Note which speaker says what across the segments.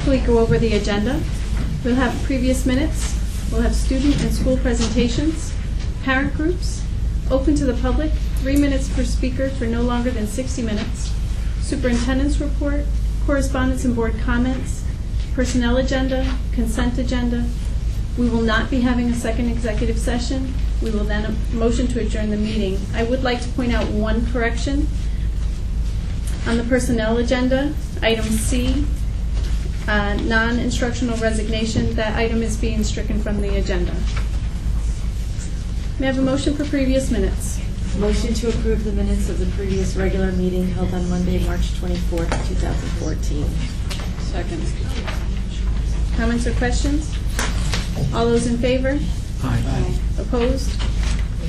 Speaker 1: We go over the agenda. We'll have previous minutes. We'll have student and school presentations, parent groups, open to the public, 3 minutes per speaker for no longer than 60 minutes, superintendent's report, correspondence and board comments, personnel agenda, consent agenda. We will not be having a second executive session. We will then motion to adjourn the meeting. I would like to point out one correction. On the personnel agenda, item C, non-instructional resignation, that item is being stricken from the agenda. May I have a motion for previous minutes?
Speaker 2: Motion to approve the minutes of the previous regular meeting held on Monday, March 24th, 2014.
Speaker 3: Second.
Speaker 1: Comments or questions? All those in favor?
Speaker 3: Aye.
Speaker 1: Opposed?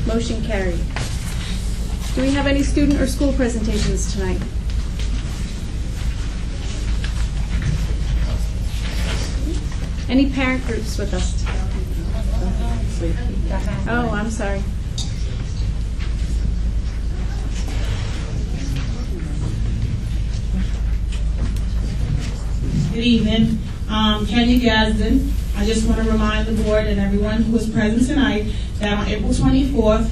Speaker 1: Motion carried. Do we have any student or school presentations tonight? Any parent groups with us? Oh, I'm sorry.
Speaker 4: Good evening. Kenya Gadsden. I just want to remind the board and everyone who is present tonight that on April 24th,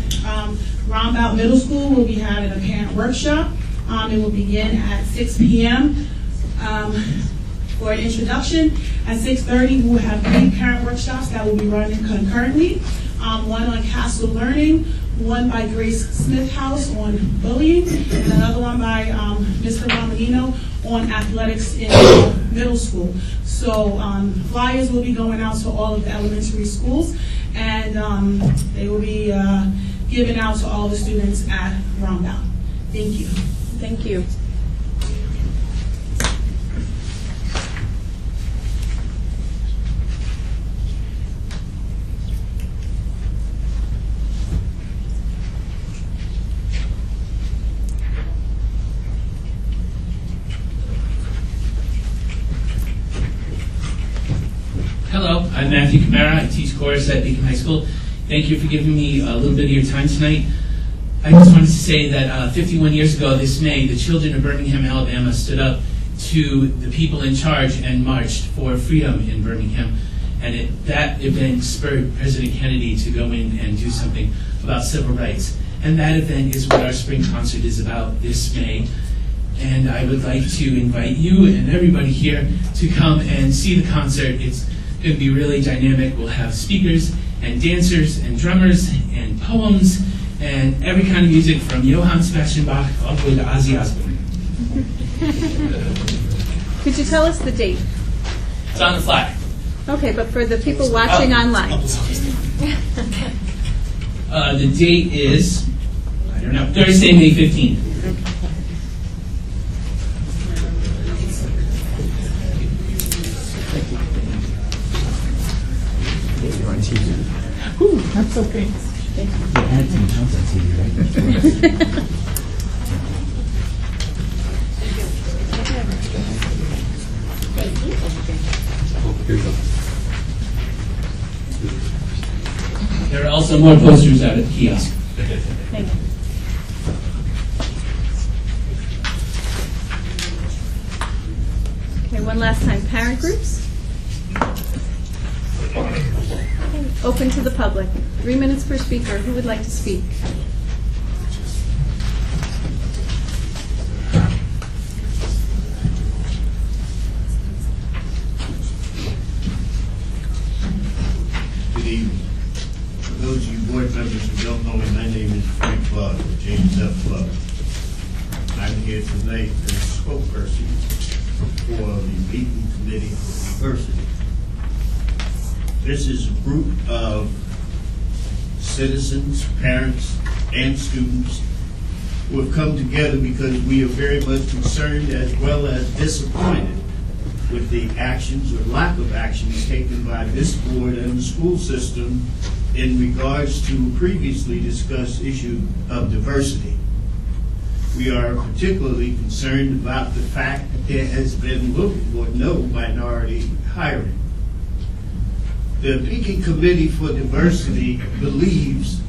Speaker 4: Roundabout Middle School will be having a parent workshop. It will begin at 6 p.m. For an introduction, at 6:30 we will have 3 parent workshops that will be running concurrently. One on Castle Learning, one by Grace Smith House on bullying, and another one by Mr. Romanino on athletics in middle school. So flyers will be going out to all of the elementary schools, and they will be given out to all the students at Roundabout. Thank you.
Speaker 1: Thank you.
Speaker 5: Hello, I'm Matthew Camara. I teach chorus at Beacon High School. Thank you for giving me a little bit of your time tonight. I just wanted to say that 51 years ago this May, the children of Birmingham, Alabama stood up to the people in charge and marched for freedom in Birmingham. And that event spurred President Kennedy to go in and do something about civil rights. And that event is what our spring concert is about this May. And I would like to invite you and everybody here to come and see the concert. It's going to be really dynamic. We'll have speakers and dancers and drummers and poems and every kind of music from Johann Sebastian Bach all the way to Ozzy Osbourne.
Speaker 1: Could you tell us the date?
Speaker 5: It's on the flyer.
Speaker 1: Okay, but for the people watching online.
Speaker 5: The date is, I don't know, Thursday, May 15th.
Speaker 4: Ooh, that's okay.
Speaker 3: You had some jumps on TV, right?
Speaker 5: There are also more posters out at the kiosk.
Speaker 1: Thank you. Okay, one last time. Parent groups? Open to the public. 3 minutes per speaker. Who would like to speak?
Speaker 6: Good evening. For those of you board members who don't know me, my name is Frank Flood, James F. Flood. I'm here tonight as spokesperson for the Beacon Committee for Diversity. This is a group of citizens, parents, and students who have come together because we are very much concerned as well as disappointed with the actions or lack of actions taken by this board and the school system in regards to previously discussed issue of diversity. We are particularly concerned about the fact that there has been little or no minority hiring. The Beacon Committee for Diversity believes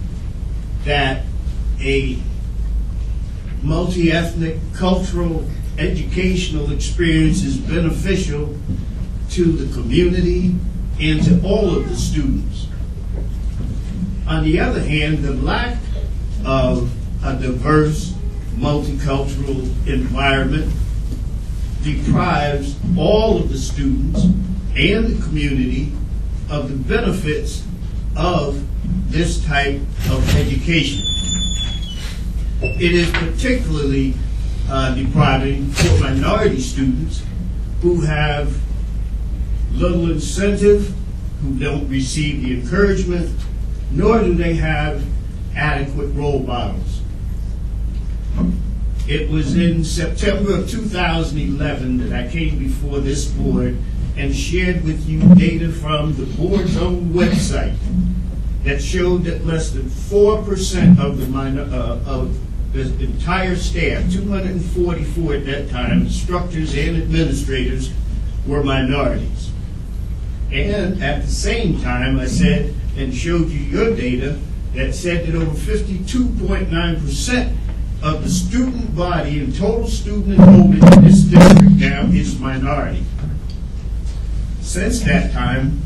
Speaker 6: that a multi-ethnic, cultural, educational experience is beneficial to the community and to all of the students. On the other hand, the lack of a diverse, multicultural environment deprives all of the students and the community of the benefits of this type of education. It is particularly depriving for minority students who have little incentive, who don't receive the encouragement, nor do they have adequate role models. It was in September of 2011 that I came before this board and shared with you data from the board's own website that showed that less than 4% of the entire staff, 244 at that time, instructors and administrators, were minorities. And at the same time, I said and showed you your data that said that over 52.9% of the student body and total student enrollment in this district now is minority. Since that time,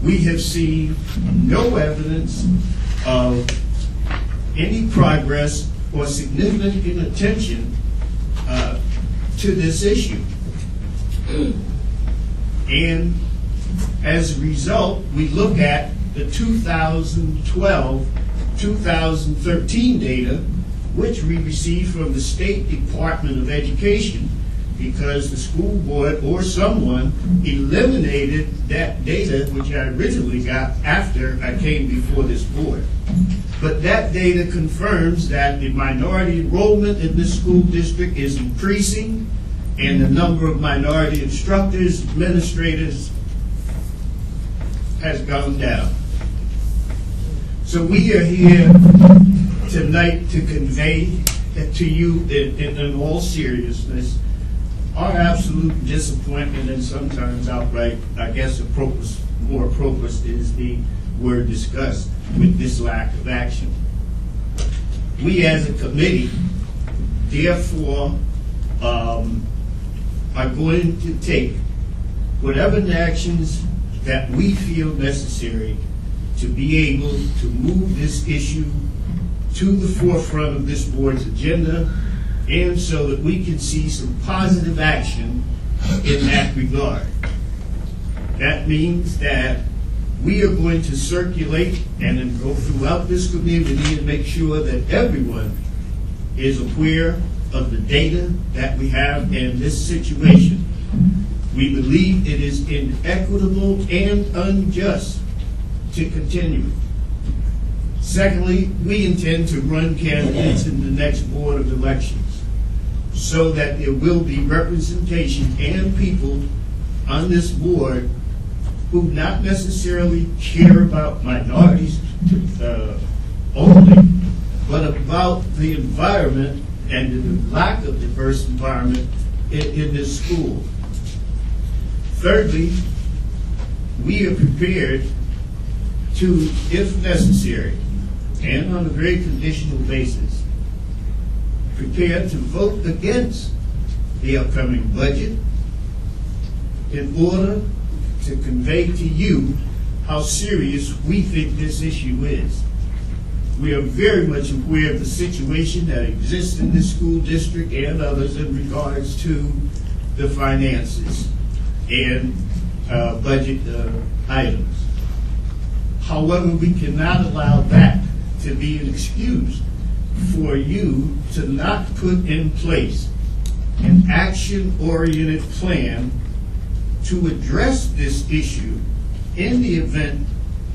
Speaker 6: we have seen no evidence of any progress or significant attention to this issue. And as a result, we look at the 2012-2013 data, which we received from the State Department of Education, because the school board or someone eliminated that data, which I originally got after I came before this board. But that data confirms that the minority enrollment in this school district is increasing, and the number of minority instructors, administrators, has gone down. So we are here tonight to convey to you in all seriousness our absolute disappointment, and sometimes outright, I guess more appropriate is the word disgust with this lack of action. We as a committee, therefore, are going to take whatever actions that we feel necessary to be able to move this issue to the forefront of this board's agenda, and so that we can see some positive action in that regard. That means that we are going to circulate and then go throughout this community and make sure that everyone is aware of the data that we have in this situation. We believe it is inequitable and unjust to continue. Secondly, we intend to run candidates in the next Board of Elections so that there will be representation and people on this board who not necessarily care about minorities only, but about the environment and the lack of diverse environment in this school. Thirdly, we are prepared to, if necessary, and on a very conditional basis, prepared to vote against the upcoming budget in order to convey to you how serious we think this issue is. We are very much aware of the situation that exists in this school district and others in regards to the finances and budget items. However, we cannot allow that to be an excuse for you to not put in place an action-oriented plan to address this issue in the event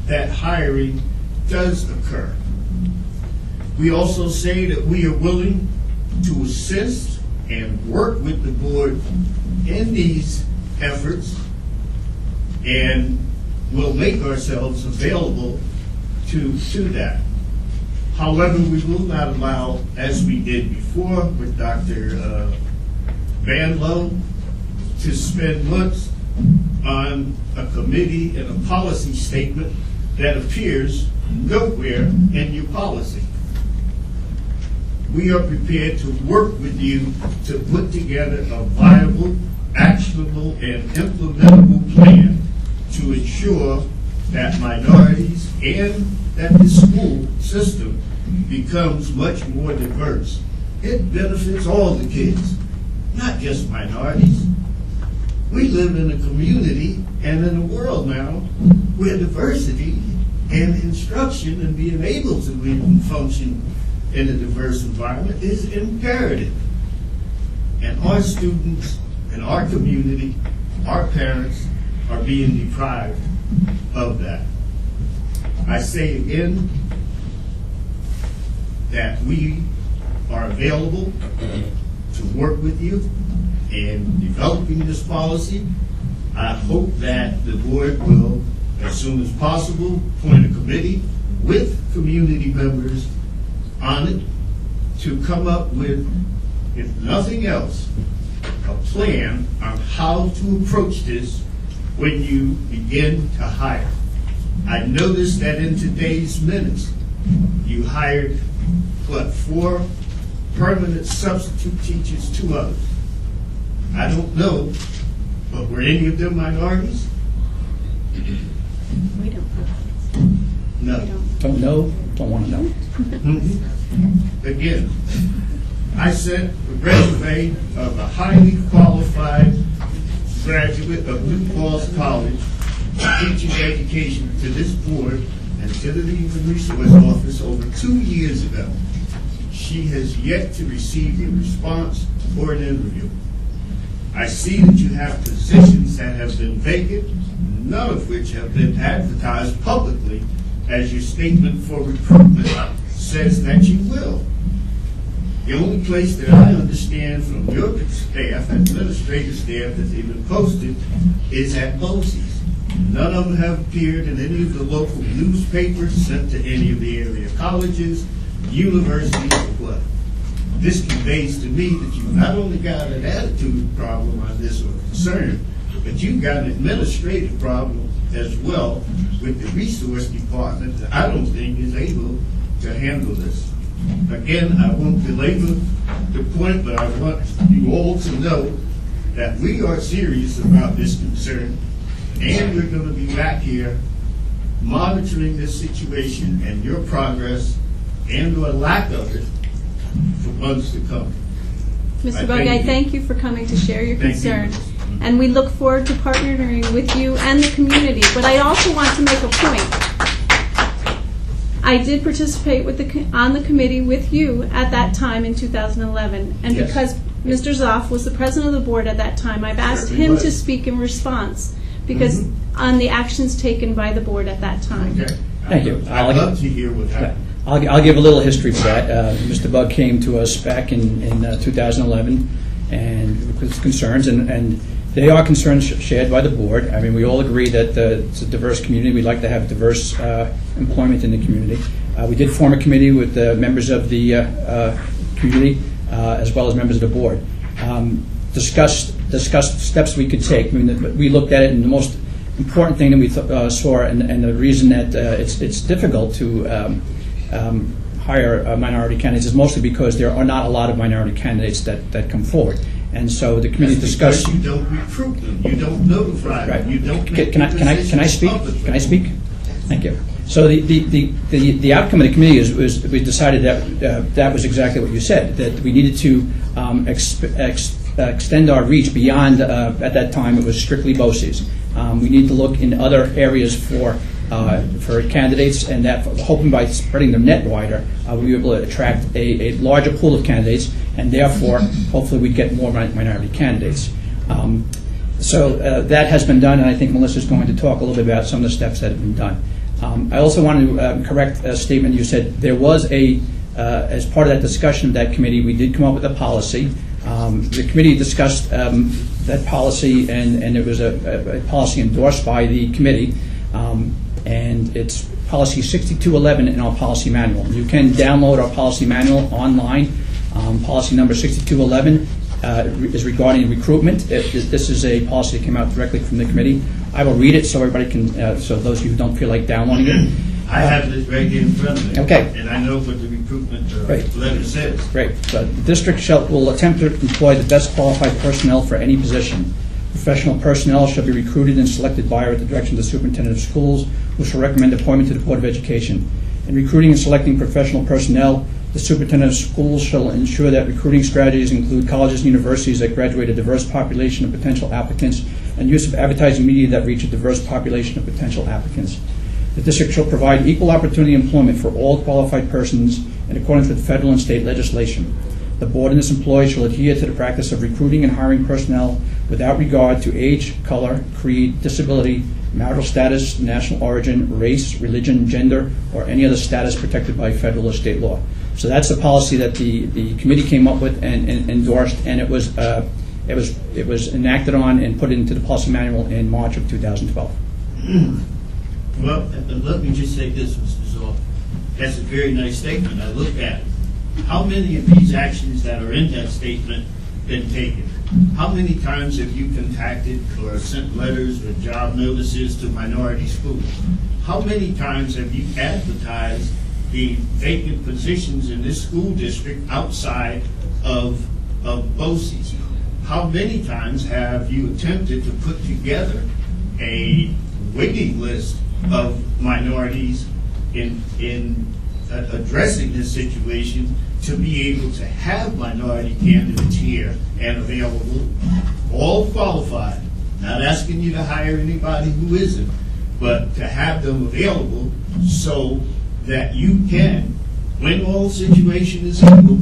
Speaker 6: that hiring does occur. We also say that we are willing to assist and work with the board in these efforts, and will make ourselves available to that. However, we will not allow, as we did before with Dr. Van Lowe, to spend months on a committee and a policy statement that appears nowhere in your policy. We are prepared to work with you to put together a viable actionable and implementable plan to ensure that minorities and that the school system becomes much more diverse. It benefits all the kids, not just minorities. We live in a community and in a world now where diversity and instruction and being able to live and function in a diverse environment is imperative. And our students and our community, our parents, are being deprived of that. I say again that we are available to work with you in developing this policy. I hope that the board will, as soon as possible, appoint a committee with community members on it to come up with, if nothing else, a plan on how to approach this when you begin to hire. I noticed that in today's minutes, you hired, 4 permanent substitute teachers, 2 others. I don't know, but were any of them minorities?
Speaker 1: We don't.
Speaker 6: No.
Speaker 1: We don't.
Speaker 7: Don't know, don't want to know.
Speaker 6: Again, I sent a resume of a highly qualified graduate of New Falls College teaching education to this board and to the Human Resource Office over 2 years ago. She has yet to receive a response or an interview. I see that you have positions that have been vacant, none of which have been advertised publicly, as your statement for recruitment says that you will. The only place that I understand from your staff, administrative staff, that's even posted is at BOCES. None of them have appeared in any of the local newspapers sent to any of the area colleges, universities, or what. This conveys to me that you've not only got an attitude problem on this or concern, but you've got an administrative problem as well with the resource department that I don't think is able to handle this. Again, I won't belabor the point, but I want you all to know that we are serious about this concern, and we're going to be back here monitoring this situation and your progress and or lack of it for months to come.
Speaker 1: Mr. Bugg, I thank you for coming to share your
Speaker 6: Thank you.
Speaker 1: concern. And we look forward to partnering with you and the community. But I also want to make a point. I did participate on the committee with you at that time in 2011. And
Speaker 6: Yes.
Speaker 1: because Mr. Zoff was the president of the board at that time, I've asked
Speaker 6: Certainly
Speaker 1: him
Speaker 6: was.
Speaker 1: to speak in response because on the actions taken by the board at that time.
Speaker 6: Okay.
Speaker 7: Thank you.
Speaker 6: I'd love to hear what happened.
Speaker 7: I'll give a little history for that. Mr. Bugg came to us back in 2011 and with his concerns, and they are concerns shared by the board. I mean, we all agree that it's a diverse community. We'd like to have diverse employment in the community. We did form a committee with members of the community as well as members of the board. Discussed steps we could take. I mean, we looked at it, and the most important thing that we saw, and the reason that it's difficult to hire minority candidates is mostly because there are not a lot of minority candidates that come forward. And so the committee
Speaker 6: That's
Speaker 7: discussed.
Speaker 6: because you don't recruit them, you don't notify
Speaker 7: Right.
Speaker 6: them, you don't make
Speaker 7: Can I speak?
Speaker 6: public.
Speaker 7: Can I speak? Thank you. So the outcome of the committee was we decided that was exactly what you said, that we needed to extend our reach beyond, at that time, it was strictly BOCES. We need to look in other areas for candidates, and that hoping by spreading the net wider, we'll be able to attract a larger pool of candidates, and therefore, hopefully, we'd get more minority candidates. So that has been done, and I think Melissa's going to talk a little bit about some of the steps that have been done. I also want to correct a statement you said. There was as part of that discussion of that committee, we did come up with a policy. The committee discussed that policy, and it was a policy endorsed by the committee, and it's policy 6211 in our policy manual. You can download our policy manual online. Policy number 6211 is regarding recruitment. This is a policy that came out directly from the committee. I will read it so everybody can, so those of you who don't feel like downloading it.
Speaker 6: I have this right here in front of me.
Speaker 7: Okay.
Speaker 6: And I know what the recruitment
Speaker 7: Right.
Speaker 6: letter says.
Speaker 7: Great. So the district will attempt to employ the best qualified personnel for any position. Professional personnel shall be recruited and selected by or at the direction of the superintendent of schools, who shall recommend appointment to the Board of Education. In recruiting and selecting professional personnel, the superintendent of schools shall ensure that recruiting strategies include colleges and universities that graduate a diverse population of potential applicants and use of advertising media that reach a diverse population of potential applicants. The district shall provide equal opportunity employment for all qualified persons in accordance with federal and state legislation. The board and its employees shall adhere to the practice of recruiting and hiring personnel without regard to age, color, creed, disability, marital status, national origin, race, religion, gender, or any other status protected by federal or state law. So that's the policy that the committee came up with and endorsed, and it was enacted on and put into the policy manual in March of 2012.
Speaker 6: Well, let me just say this, Mr. Zoll. That's a very nice statement. I looked at it. How many of these actions that are in that statement been taken? How many times have you contacted or sent letters or job notices to minority schools? How many times have you advertised the vacant positions in this school district outside of BOCES? How many times have you attempted to put together a waiting list of minorities in addressing this situation to be able to have minority candidates here and available, all qualified, not asking you to hire anybody who isn't, but to have them available so that you can, when all situation is equal,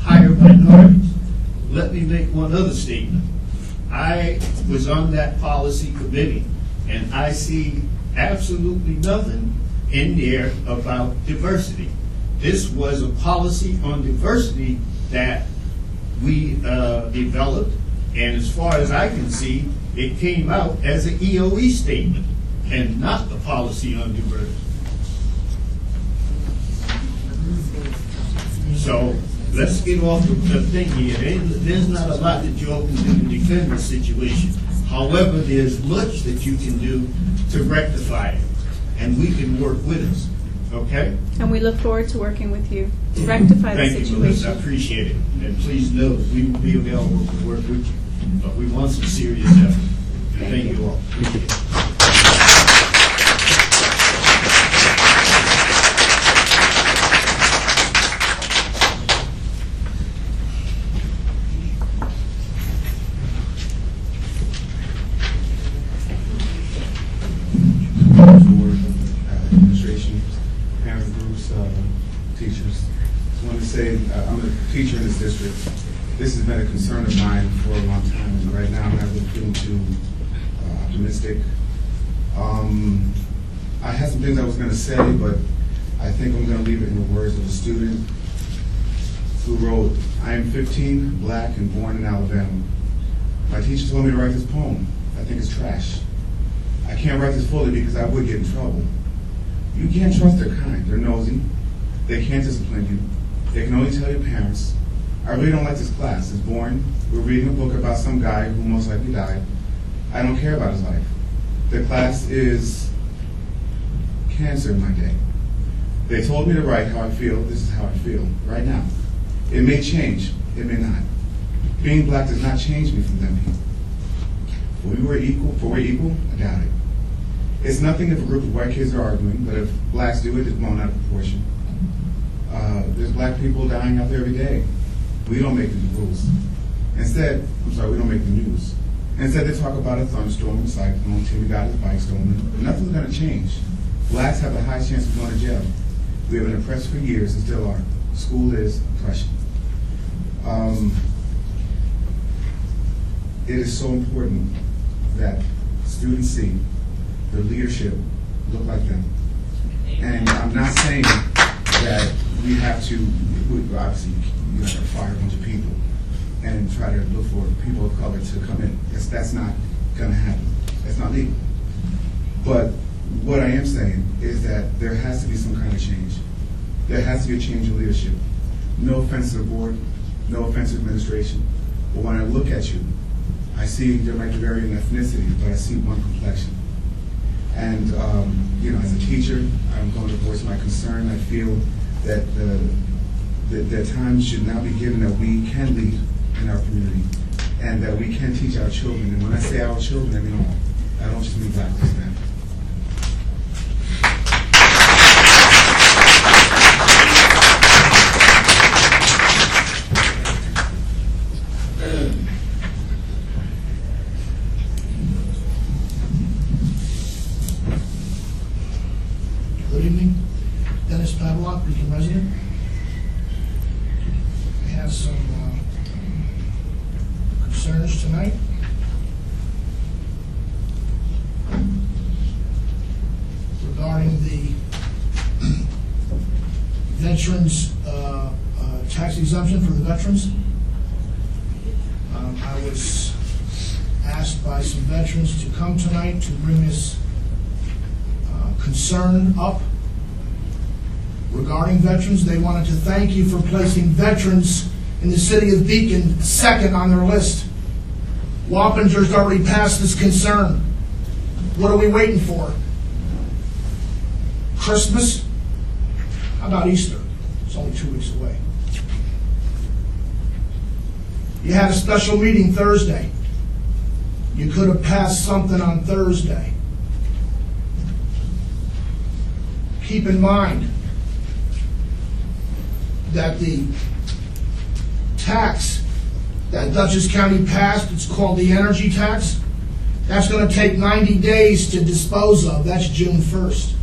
Speaker 6: hire minorities. Let me make one other statement. I was on that policy committee, and I see absolutely nothing in there about diversity. This was a policy on diversity that we developed, and as far as I can see, it came out as an EOE statement and not the policy on diversity. So let's get off the thing here. There's not a lot that you all can do to defend the situation. However, there's much that you can do to rectify it, and we can work with it. Okay?
Speaker 1: And we look forward to working with you to rectify the
Speaker 6: Thank you, Melissa. I
Speaker 1: situation.
Speaker 6: appreciate it. And please know that we will be available to work with you. But we want some serious effort. And thank you all.
Speaker 8: Administration, parent groups, teachers. Just want to say I'm a teacher in this district. This has been a concern of mine for a long time, and right now I'm not really feeling too optimistic. I had some things I was going to say, but I think I'm going to leave it in the words of a student who wrote, "I am 15, black, and born in Alabama. My teacher told me to write this poem. I think it's trash. I can't write this fully because I would get in trouble. You can't trust their kind. They're nosy. They can't discipline you. They can only tell your parents. I really don't like this class. It's boring. We're reading a book about some guy who most likely died. I don't care about his life. The class is cancer in my day. They told me to write how I feel. This is how I feel right now. It may change. It may not. Being black does not change me from them people. We're equal, I doubt it. It's nothing if a group of white kids are arguing, but if blacks do it, it's blown out of proportion. There's black people dying out there every day. We don't make the rules. Instead, we don't make the news. Instead, they talk about a thunderstorm, a cyclone, Timmy got his bike stolen. Nothing's going to change. Blacks have a high chance of going to jail. We have been oppressed for years and still are. School is oppression. It is so important that students see their leadership look like them. And I'm not saying that we have to, obviously, you have to fire a bunch of people and try to look for people of color to come in. That's not going to happen. That's not legal. But what I am saying is that there has to be some kind of change. There has to be a change in leadership. No offense to the board, no offense to administration, but when I look at you, I see there might be varying ethnicity, but I see one complexion. And as a teacher, I'm going to voice my concern. I feel that the time should now be given that we can lead in our community and that we can teach our children. And when I say our children, I mean all. I don't just mean Black and Hispanic.
Speaker 9: Good evening. Dennis Pavlock, Beacon resident. I have some concerns tonight. Regarding the veterans, tax exemption for the veterans. I was asked by some veterans to come tonight to bring this concern up regarding veterans. They wanted to thank you for placing veterans in the city of Beacon second on their list. Wappinger's already passed this concern. What are we waiting for? Christmas? How about Easter? It's only 2 weeks away. You had a special meeting Thursday. You could have passed something on Thursday. Keep in mind that the tax that Dutchess County passed, it's called the energy tax, that's going to take 90 days to dispose of. That's June 1st.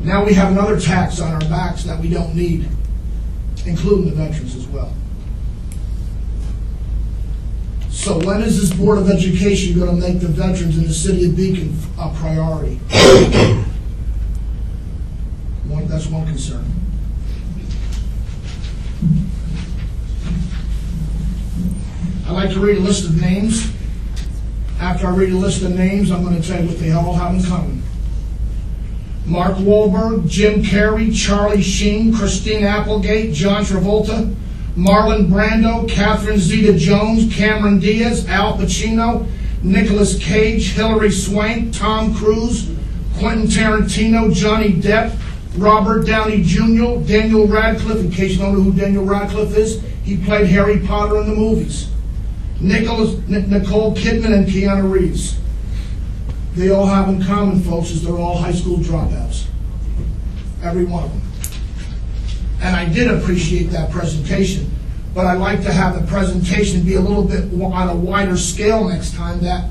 Speaker 9: Now we have another tax on our backs that we don't need, including the veterans as well. So when is this Board of Education going to make the veterans in the city of Beacon a priority? That's one concern. I'd like to read a list of names. After I read a list of names, I'm going to tell you what they all have in common. Mark Wahlberg, Jim Carrey, Charlie Sheen, Christine Applegate, John Travolta, Marlon Brando, Catherine Zeta-Jones, Cameron Diaz, Al Pacino, Nicolas Cage, Hilary Swank, Tom Cruise, Quentin Tarantino, Johnny Depp, Robert Downey Jr., Daniel Radcliffe. In case you don't know who Daniel Radcliffe is, he played Harry Potter in the movies. Nicole Kidman and Keanu Reeves. They all have in common, folks, is they're all high school dropouts. Every one of them. And I did appreciate that presentation, but I'd like to have the presentation be a little bit on a wider scale next time, that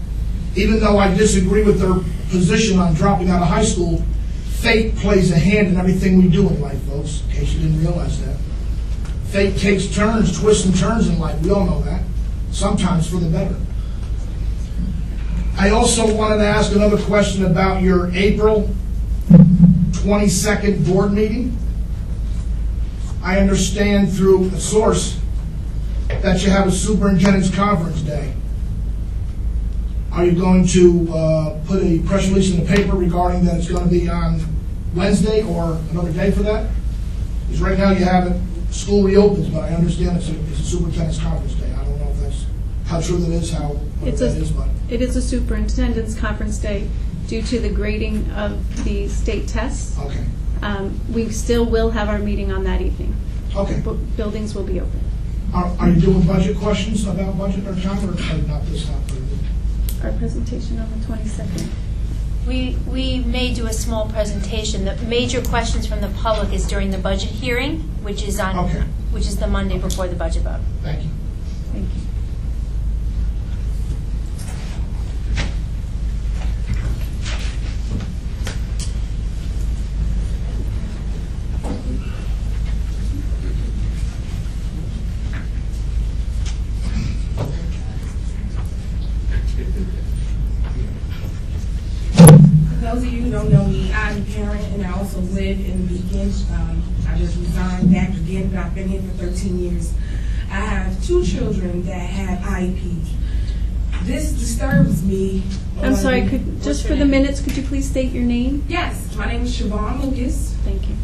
Speaker 9: even though I disagree with their position on dropping out of high school, fate plays a hand in everything we do in life, folks, in case you didn't realize that. Fate takes turns, twists and turns in life. We all know that. Sometimes for the better. I also wanted to ask another question about your April 22nd board meeting. I understand through a source that you have a superintendent's conference day. Are you going to put a press release in the paper regarding that it's going to be on Wednesday or another day for that? Because right now you have it, school reopens, but I understand it's a superintendent's conference day. I don't know if that's how true that is, but
Speaker 1: it is a superintendent's conference day due to the grading of the state tests.
Speaker 9: Okay.
Speaker 1: We still will have our meeting on that evening.
Speaker 9: Okay.
Speaker 1: Buildings will be open.
Speaker 9: Are you doing budget questions about budget or time, or not this time?
Speaker 1: Our presentation on the 22nd.
Speaker 10: We may do a small presentation. The major questions from the public is during the budget hearing, which is the Monday before the budget vote.
Speaker 9: Thank you.
Speaker 1: Thank you.
Speaker 11: For those of you who don't know me, I'm a parent and I also live in Beacon. I just resigned back again, but I've been here for 13 years. I have 2 children that have IEPs. This disturbs me.
Speaker 1: I'm sorry, just for the minutes, could you please state your name?
Speaker 11: Yes, my name is Siobhan Lucas.
Speaker 1: Thank you.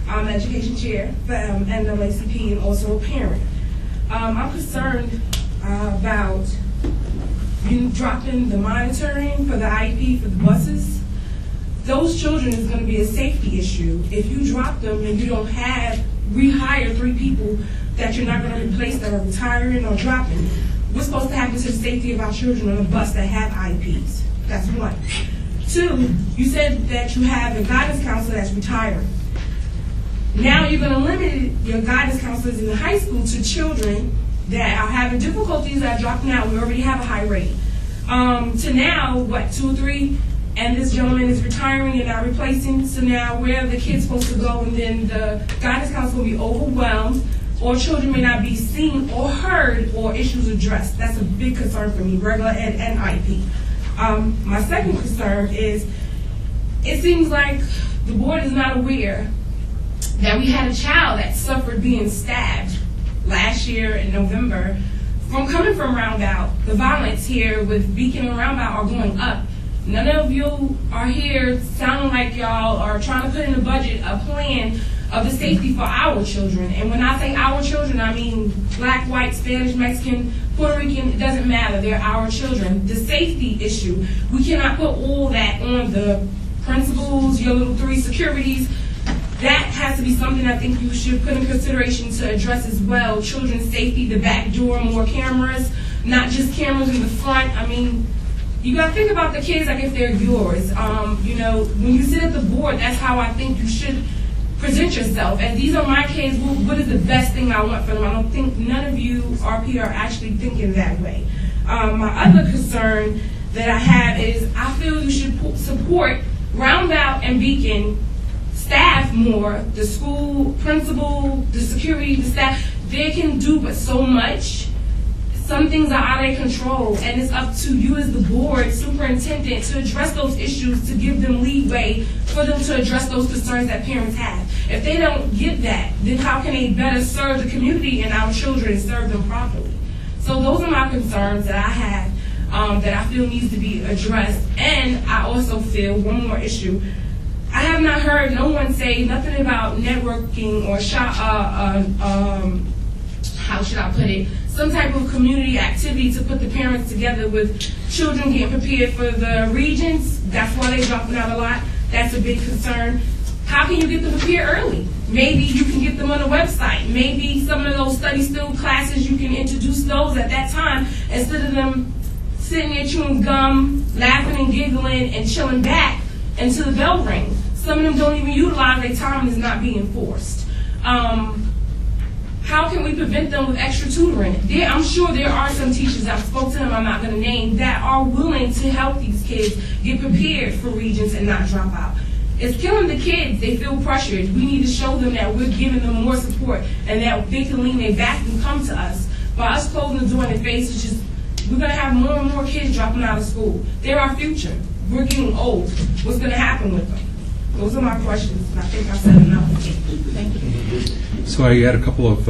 Speaker 11: I'm education chair for NAACP and also a parent. I'm concerned about you dropping the monitoring for the IEP for the buses. Those children is going to be a safety issue. If you drop them and you don't rehire 3 people that you're not going to replace that are retiring or dropping, what's supposed to happen to the safety of our children on the bus that have IEPs? That's one. Two, you said that you have a guidance counselor that's retired. Now you're going to limit your guidance counselors in the high school to children that are having difficulties that are dropping out. We already have a high rate. To now, what, 2 or 3? And this gentleman is retiring and not replacing. So now where are the kids supposed to go? And then the guidance counselor will be overwhelmed, or children may not be seen or heard or issues addressed. That's a big concern for me, regular ed and IEP. My second concern is it seems like the board is not aware that we had a child that suffered being stabbed last year in November from coming from Roundabout. The violence here with Beacon and Roundabout are going up. None of you are here sounding like y'all are trying to put in the budget a plan of the safety for our children. And when I say our children, I mean black, white, Spanish, Mexican, Puerto Rican, it doesn't matter. They're our children. The safety issue, we cannot put all that on the principals, your little 3 securities. That has to be something I think you should put in consideration to address as well. Children's safety, the back door, more cameras, not just cameras in the front. I mean, you got to think about the kids like if they're yours. You know, when you sit at the board, that's how I think you should present yourself. And these are my kids. What is the best thing I want for them? I don't think none of you RP are actually thinking that way. My other concern that I have is I feel you should support Roundabout and Beacon staff more, the school principal, the security, the staff. They can do but so much. Some things are out of control, and it's up to you as the board, superintendent, to address those issues, to give them leeway for them to address those concerns that parents have. If they don't get that, then how can they better serve the community and our children and serve them properly? So those are my concerns that I have that I feel needs to be addressed. And I also feel one more issue. I have not heard no one say nothing about networking or how should I put it, some type of community activity to put the parents together with children getting prepared for the regions. That's why they're dropping out a lot. That's a big concern. How can you get them prepared early? Maybe you can get them on a website. Maybe some of those study still classes, you can introduce those at that time instead of them sitting there chewing gum, laughing and giggling and chilling back until the bell rings. Some of them don't even utilize their time and it's not being forced. How can we prevent them with extra tutoring? I'm sure there are some teachers, I've spoke to them, I'm not going to name, that are willing to help these kids get prepared for Regents and not drop out. It's killing the kids. They feel pressured. We need to show them that we're giving them more support and that they can lean their back and come to us. By us closing the door in their face, it's just, we're going to have more and more kids dropping out of school. They're our future. We're getting old. What's going to happen with them? Those are my questions, and I think I said enough. Thank you.
Speaker 12: So I had a couple of,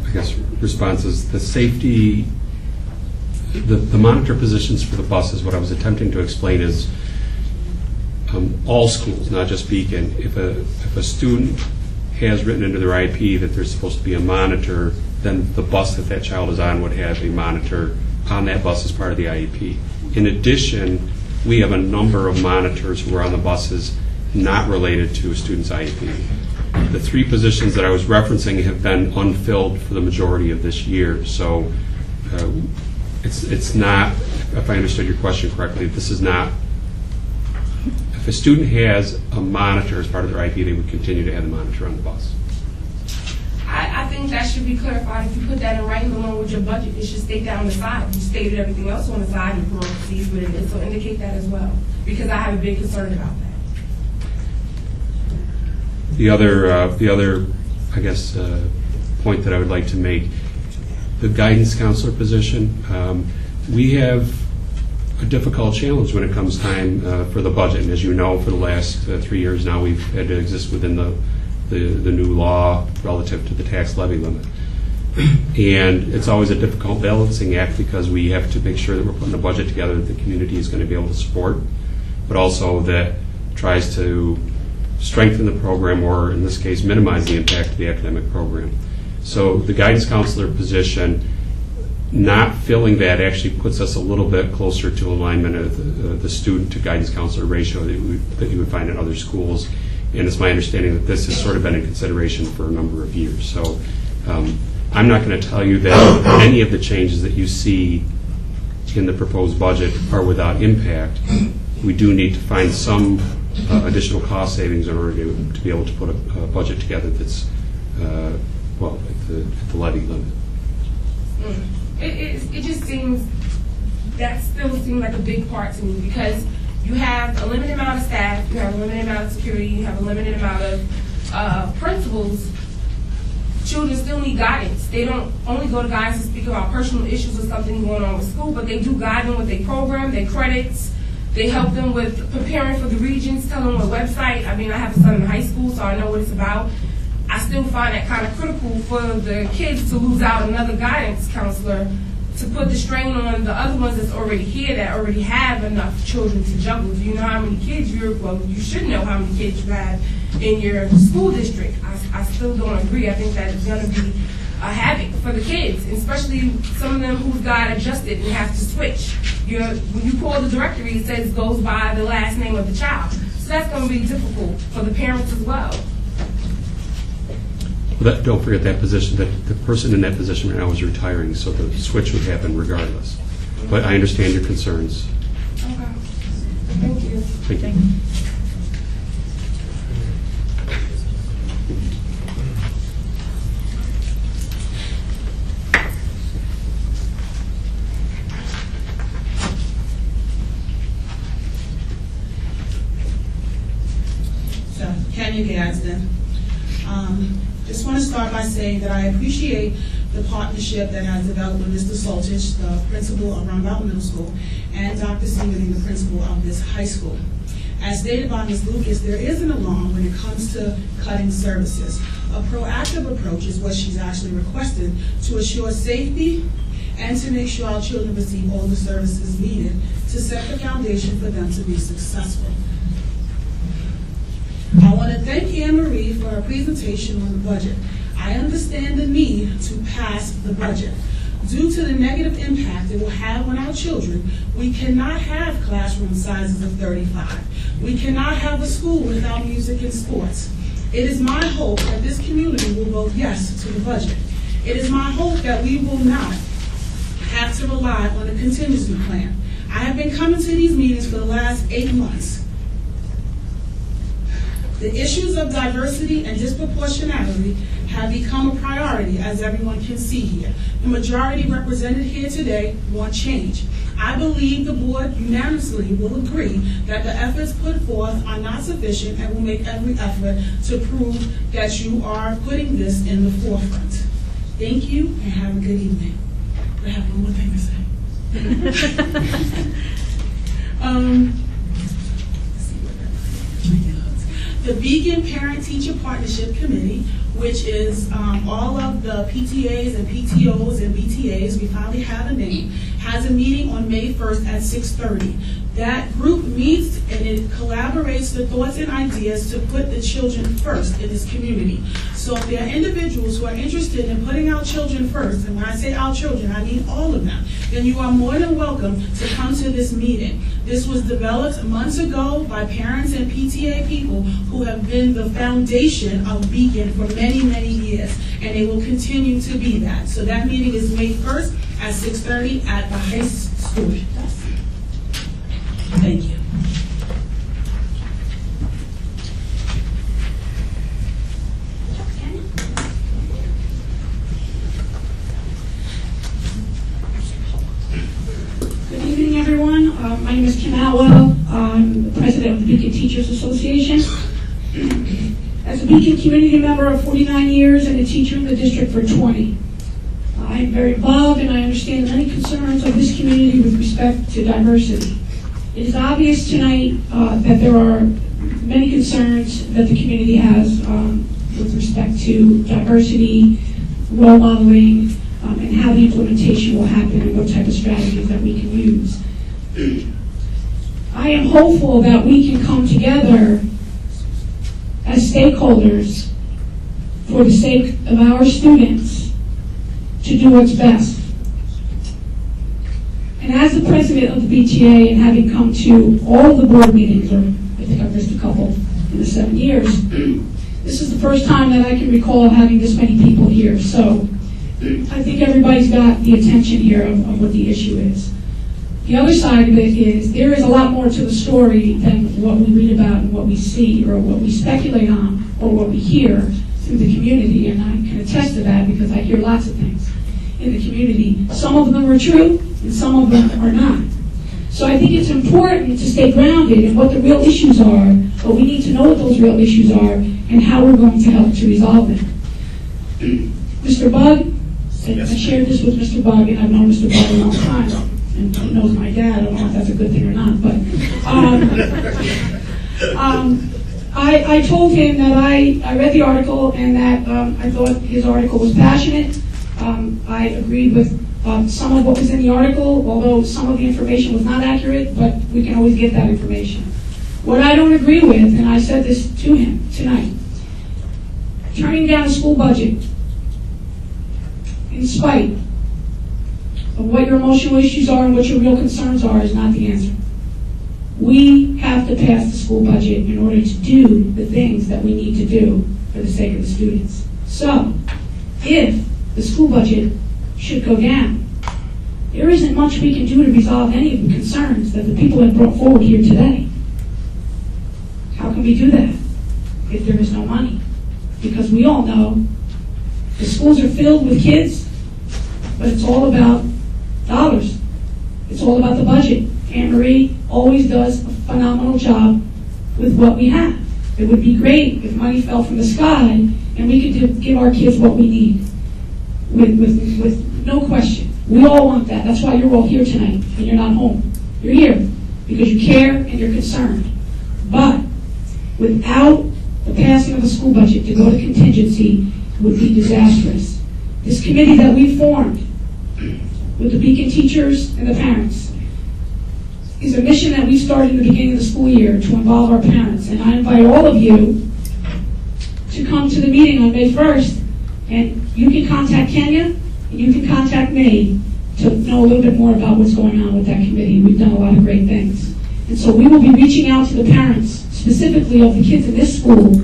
Speaker 12: I guess, responses. The safety, the monitor positions for the buses, what I was attempting to explain is all schools, not just Beacon. If a student has written into their IEP that there's supposed to be a monitor, then the bus that child is on would have a monitor on that bus as part of the IEP. In addition, we have a number of monitors who are on the buses not related to a student's IEP. The 3 positions that I was referencing have been unfilled for the majority of this year. So it's not, if I understood your question correctly, this is not, if a student has a monitor as part of their IEP, they would continue to have the monitor on the bus.
Speaker 11: I think that should be clarified. If you put that in writing along with your budget, it should state that on the side. You stated everything else on the side and parentheses with it, so indicate that as well, because I have a big concern about that.
Speaker 12: The other, I guess, point that I would like to make, the guidance counselor position, we have a difficult challenge when it comes time for the budget. And as you know, for the last 3 years now, we've had to exist within the new law relative to the tax levy limit. And it's always a difficult balancing act because we have to make sure that we're putting a budget together that the community is going to be able to support, but also that tries to strengthen the program, or in this case, minimize the impact of the academic program. So the guidance counselor position, not filling that actually puts us a little bit closer to alignment of the student to guidance counselor ratio that you would find in other schools. And it's my understanding that this has sort of been in consideration for a number of years. So I'm not going to tell you that any of the changes that you see in the proposed budget are without impact. We do need to find some additional cost savings in order to be able to put a budget together that's, well, at the levy limit.
Speaker 11: It just seems, that still seems like a big part to me, because you have a limited amount of staff, you have a limited amount of security, you have a limited amount of principals. Children still need guidance. They don't only go to guidance to speak about personal issues or something going on with school, but they do guide them with their program, their credits. They help them with preparing for the regions, tell them what website. I mean, I have a son in high school, so I know what it's about. I still find that kind of critical for the kids to lose out another guidance counselor, to put the strain on the other ones that's already here, that already have enough children to juggle. Do you know how many kids you should know how many kids you have in your school district. I still don't agree. I think that it's going to be a havoc for the kids, especially some of them who've got adjusted and have to switch. When you pull the directory, it says goes by the last name of the child. So that's going to be difficult for the parents as well.
Speaker 12: Don't forget that position, that the person in that position right now is retiring, so the switch would happen regardless. But I understand your concerns.
Speaker 11: Okay. Thank you.
Speaker 12: Thank you.
Speaker 4: So, Kenya Gadsden. Just want to start by saying that I appreciate the partnership that has developed with Mr. Soltich, the principal of Rumbout Middle School, and Dr. Seaman, the principal of this high school. As stated by Ms. Lucas, there is an alarm when it comes to cutting services. A proactive approach is what she's actually requested to assure safety and to make sure our children receive all the services needed to set the foundation for them to be successful. I want to thank Anne Marie for her presentation on the budget. I understand the need to pass the budget. Due to the negative impact it will have on our children, we cannot have classroom sizes of 35. We cannot have a school without music and sports. It is my hope that this community will vote yes to the budget. It is my hope that we will not have to rely on a contingency plan. I have been coming to these meetings for the last 8 months. The issues of diversity and disproportionality have become a priority, as everyone can see here. The majority represented here today want change. I believe the board unanimously will agree that the efforts put forth are not sufficient and will make every effort to prove that you are putting this in the forefront. Thank you and have a good evening. I have one more thing to say. The Beacon Parent-Teacher Partnership Committee, which is all of the PTAs and PTOs and BTAs, we finally have a name, has a meeting on May 1st at 6:30. That group meets and it collaborates the thoughts and ideas to put the children first in this community. So if there are individuals who are interested in putting our children first, and when I say our children, I mean all of them, then you are more than welcome to come to this meeting. This was developed months ago by parents and PTA people who have been the foundation of Beacon for many, many years, and they will continue to be that. So that meeting is May 1st at 6:30 at the high school. Thank you.
Speaker 13: Good evening, everyone. My name is Kim Atwell. I'm the president of the Beacon Teachers Association. As a Beacon community member of 49 years and a teacher in the district for 20, I'm very involved and I understand the many concerns of this community with respect to diversity. It is obvious tonight that there are many concerns that the community has with respect to diversity, role modeling, and how the implementation will happen and what type of strategies that we can use. I am hopeful that we can come together as stakeholders for the sake of our students to do what's best. And as the president of the BTA and having come to all the board meetings, or I think I've missed a couple in the 7 years, this is the first time that I can recall having this many people here. So I think everybody's got the attention here of what the issue is. The other side of it is there is a lot more to the story than what we read about and what we see or what we speculate on or what we hear through the community, and I can attest to that because I hear lots of things in the community. Some of them are true and some of them are not. So I think it's important to stay grounded in what the real issues are, but we need to know what those real issues are and how we're going to help to resolve them. Mr. Bug, I shared this with Mr. Bug, and I've known Mr. Bug a long time, and he knows my dad. I don't know if that's a good thing or not, but I told him that I read the article and that I thought his article was passionate. I agreed with some of what was in the article, although some of the information was not accurate, but we can always get that information. What I don't agree with, and I said this to him tonight, turning down a school budget in spite of what your emotional issues are and what your real concerns are is not the answer. We have to pass the school budget in order to do the things that we need to do for the sake of the students. So, if the school budget should go down, there isn't much we can do to resolve any of the concerns that the people have brought forward here today. How can we do that if there is no money? Because we all know the schools are filled with kids, but it's all about dollars. It's all about the budget. Anne Marie always does a phenomenal job with what we have. It would be great if money fell from the sky and we could give our kids what we need. With no question. We all want that. That's why you're all here tonight and you're not home. You're here because you care and you're concerned. But without the passing of the school budget to go to contingency would be disastrous. This committee that we formed with the Beacon teachers and the parents is a mission that we started in the beginning of the school year to involve our parents. And I invite all of you to come to the meeting on May 1st. And you can contact Kenya, and you can contact me to know a little bit more about what's going on with that committee. We've done a lot of great things. And so we will be reaching out to the parents, specifically of the kids in this school,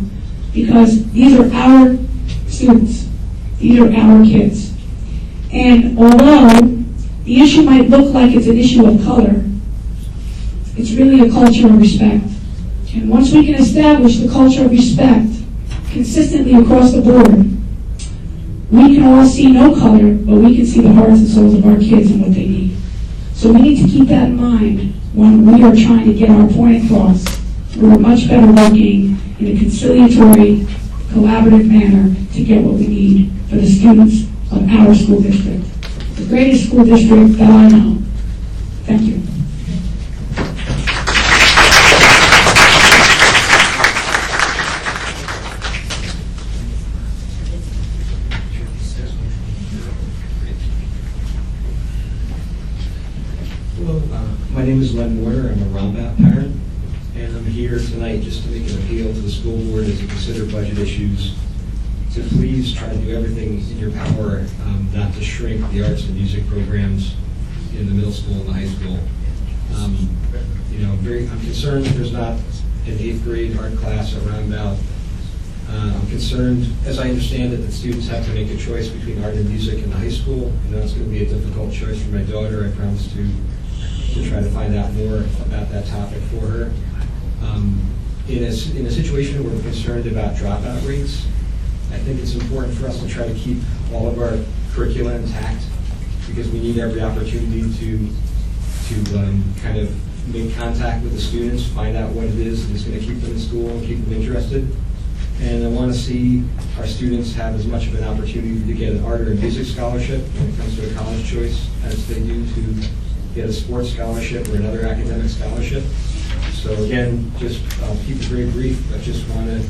Speaker 13: because these are our students. These are our kids. And although the issue might look like it's an issue of color, it's really a culture of respect. And once we can establish the culture of respect consistently across the board, we can all see no color, but we can see the hearts and souls of our kids and what they need. So we need to keep that in mind when we are trying to get our point across. We're much better working in a conciliatory, collaborative manner to get what we need for the students of our school district. The greatest school district that I know. Thank you.
Speaker 14: My name is Len Warner. I'm a Rombat parent, and I'm here tonight just to make an appeal to the school board as you consider budget issues to please try to do everything in your power not to shrink the arts and music programs in the middle school and the high school. I'm concerned that there's not an 8th grade art class at Roundabout. I'm concerned, as I understand it, that students have to make a choice between art and music in the high school. I know it's going to be a difficult choice for my daughter. I promise to try to find out more about that topic for her. In a situation where we're concerned about dropout rates, I think it's important for us to try to keep all of our curricula intact because we need every opportunity to kind of make contact with the students, find out what it is that's going to keep them in school and keep them interested. And I want to see our students have as much of an opportunity to get an art or a music scholarship when it comes to a college choice as they do to get a sports scholarship or another academic scholarship. So again, just keep it very brief. I just want to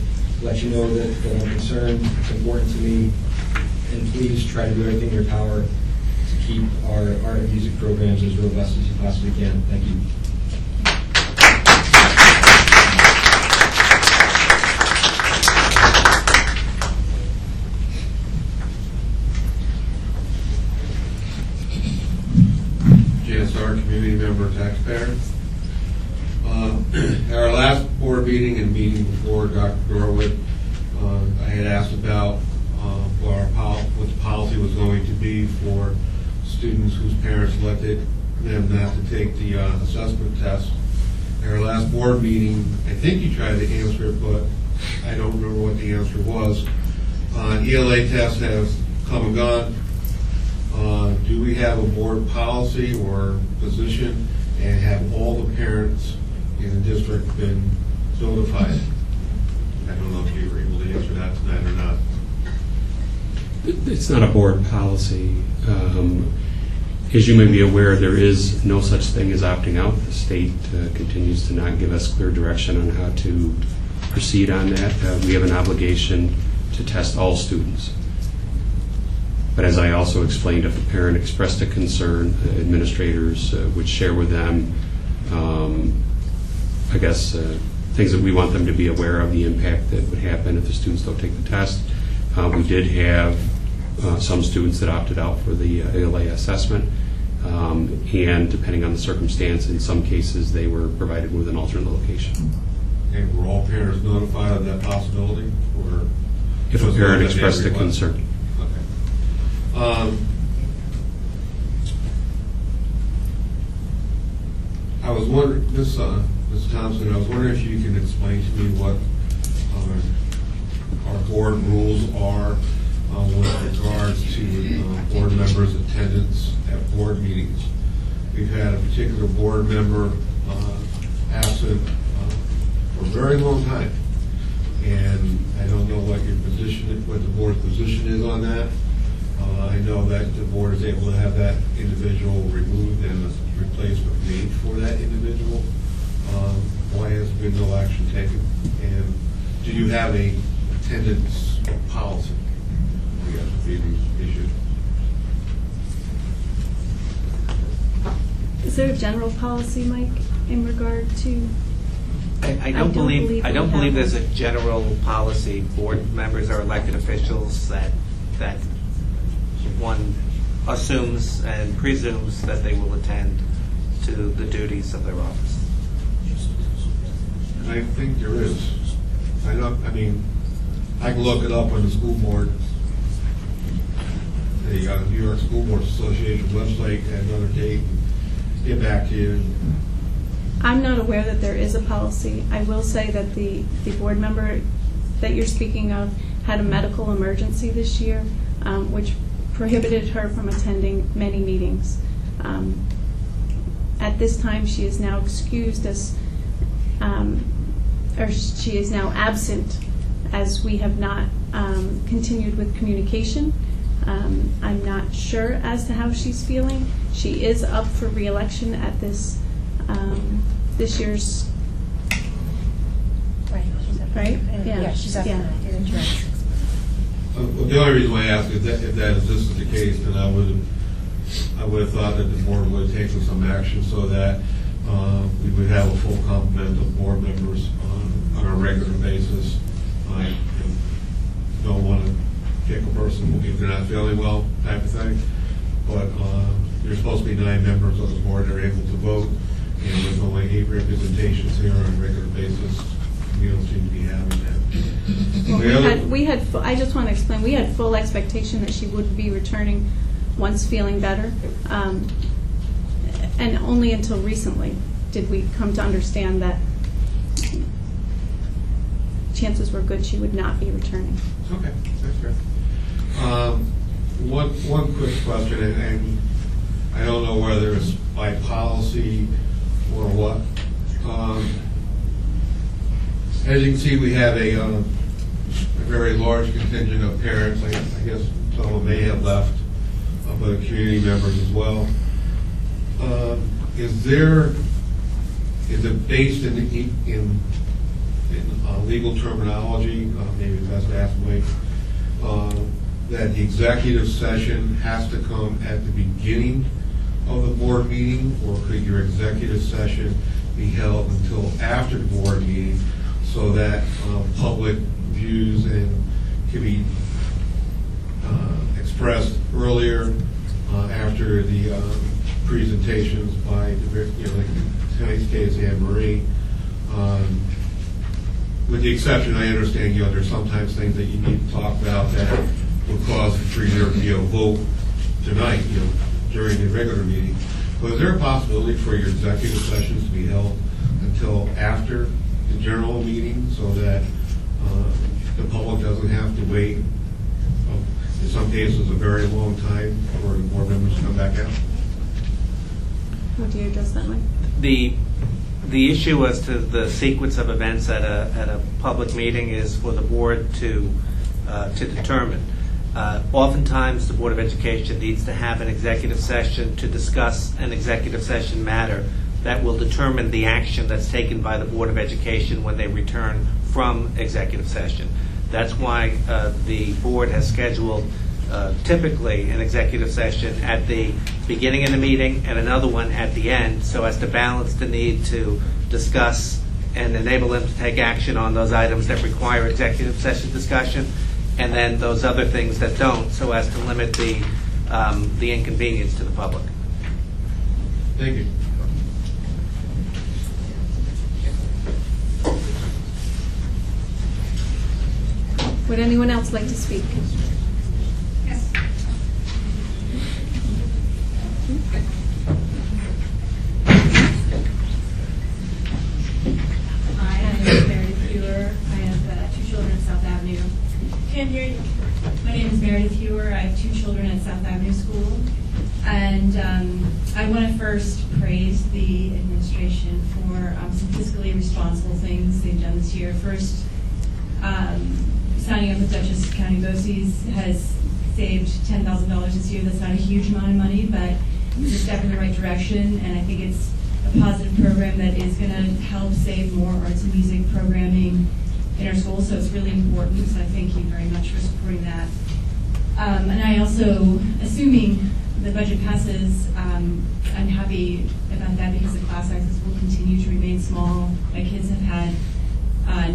Speaker 14: let you know that I'm concerned. It's important to me. And please try to do everything in your power to keep our art and music programs as robust as you possibly can. Thank you.
Speaker 15: JSR, community member, taxpayer. At our last board meeting and meeting before Dr. Dorwit, I had asked about what the policy was going to be for students whose parents elected them not to take the assessment test. At our last board meeting, I think you tried to answer it, but I don't remember what the answer was. ELA tests have come and gone. Do we have a board policy or position, and have all the parents in the district been notified? I don't know if you were able to answer that tonight or not.
Speaker 12: It's not a board policy. As you may be aware, there is no such thing as opting out. The state continues to not give us clear direction on how to proceed on that. We have an obligation to test all students. But as I also explained, if a parent expressed a concern, administrators would share with them, things that we want them to be aware of, the impact that would happen if the students don't take the test. We did have some students that opted out for the ALA assessment, and depending on the circumstance, in some cases they were provided with an alternate location.
Speaker 15: And were all parents notified of that possibility? Or
Speaker 12: if a parent expressed a concern.
Speaker 15: I was wondering, Ms. Thompson, I was wondering if you can explain to me what our board rules are with regards to board members' attendance at board meetings. We've had a particular board member absent for a very long time, and I don't know what your position, what the board's position is on that. I know that the board is able to have that individual removed and a replacement made for that individual. Why has there been no action taken? And do you have a attendance policy? I guess would be the issue.
Speaker 1: Is there a general policy, Mike, in regard to?
Speaker 16: I don't believe there's a general policy. Board members are elected officials that one assumes and presumes that they will attend to the duties of their office.
Speaker 15: I think there is. I can look it up on the school board, the New York School Boards Association website at another date, and get back to you.
Speaker 1: I'm not aware that there is a policy. I will say that the board member that you're speaking of had a medical emergency this year, which prohibited her from attending many meetings. At this time, she is now excused as, or she is now absent, as we have not continued with communication. I'm not sure as to how she's feeling. She is up for re-election at this year's.
Speaker 10: Right. She's up.
Speaker 1: Right?
Speaker 10: Yeah, she's up.
Speaker 1: Yeah.
Speaker 15: Well, the only reason why I ask is if this is the case, then I would have thought that the board would have taken some action so that we would have a full complement of board members on a regular basis. I don't want to pick a person if they're not feeling well, type of thing. But there's supposed to be 9 members of the board that are able to vote, and with only 8 representations here on a regular basis, we don't seem to be having that.
Speaker 1: Well, I just want to explain, we had full expectation that she would be returning once feeling better. And only until recently did we come to understand that chances were good she would not be returning.
Speaker 15: Okay, that's fair. One quick question, and I don't know whether it's by policy or what. As you can see, we have a very large contingent of parents. I guess some of them may have left, but community members as well. Is it based in legal terminology? Maybe best to ask Mike. That the executive session has to come at the beginning of the board meeting, or could your executive session be held until after the board meeting, so that public views and can be expressed earlier after the presentations by like tonight's case, Anne Marie. With the exception, I understand there's sometimes things that you need to talk about that would cause for there to be a vote tonight, during the regular meeting. So is there a possibility for your executive sessions to be held until after the general meeting so that the public doesn't have to wait, in some cases, a very long time for the board members to come back out?
Speaker 1: How do you address that, Mike?
Speaker 16: The issue as to the sequence of events at a public meeting is for the board to determine. Oftentimes, the Board of Education needs to have an executive session to discuss an executive session matter that will determine the action that's taken by the Board of Education when they return from executive session. That's why the board has scheduled typically an executive session at the beginning of the meeting and another one at the end, so as to balance the need to discuss and enable them to take action on those items that require executive session discussion, and then those other things that don't, so as to limit the inconvenience to the public.
Speaker 15: Thank you.
Speaker 1: Would anyone else like to speak?
Speaker 17: Yes. Hi, I'm Meredith Hewer. I have 2 children at South Avenue. Can't hear you. My name is Meredith Hewer. I have 2 children at South Avenue School. And I want to first praise the administration for some fiscally responsible things they've done this year. First, signing up with Dutchess County BOCES has saved $10,000 this year. That's not a huge amount of money, but it's a step in the right direction, and I think it's a positive program that is going to help save more arts and music programming in our schools, so it's really important, so I thank you very much for supporting that. And I also, assuming the budget passes, I'm happy about that because the class sizes will continue to remain small. My kids have had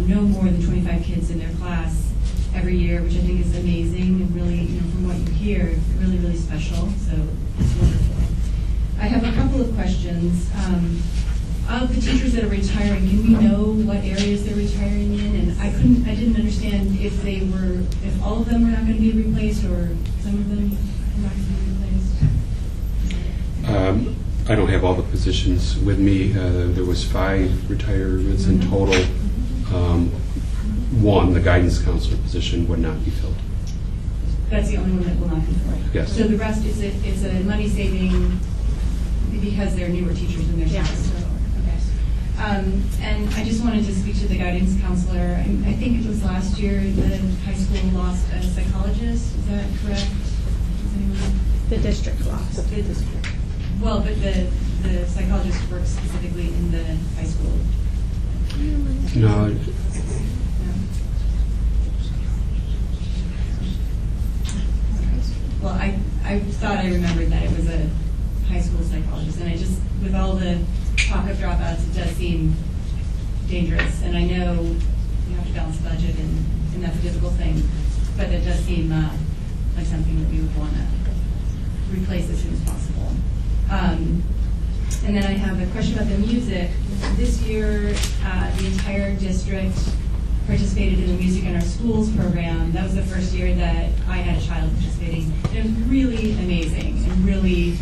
Speaker 17: no more than 25 kids in their class every year, which I think is amazing and really, from what you hear, really, really special. So it's wonderful. I have a couple of questions. Of the teachers that are retiring, can we know what areas they're retiring in? And I didn't understand if all of them were not going to be replaced or some of them are not going to be replaced.
Speaker 12: I don't have all the positions with me. There was 5 retirements in total. 1, the guidance counselor position, would not be filled.
Speaker 17: That's the only one that will not be filled?
Speaker 12: Yes.
Speaker 17: So the rest, it's a money saving because they're newer teachers in their schools?
Speaker 1: Yes.
Speaker 17: Okay. And I just wanted to speak to the guidance counselor. I think it was last year the high school lost a psychologist. Is that correct? Does anyone?
Speaker 1: The district lost.
Speaker 17: The district. Well, but the psychologist works specifically in the high school.
Speaker 12: No.
Speaker 17: Well, I thought I remembered that it was a high school psychologist, and I just, with all the talk of dropouts, it does seem dangerous. And I know you have to balance the budget, and that's a difficult thing, but it does seem like something that we would want to replace as soon as possible. And then I have a question about the music. This year, the entire district participated in the Music in Our Schools program. That was the first year that I had a child participating. It was really amazing and really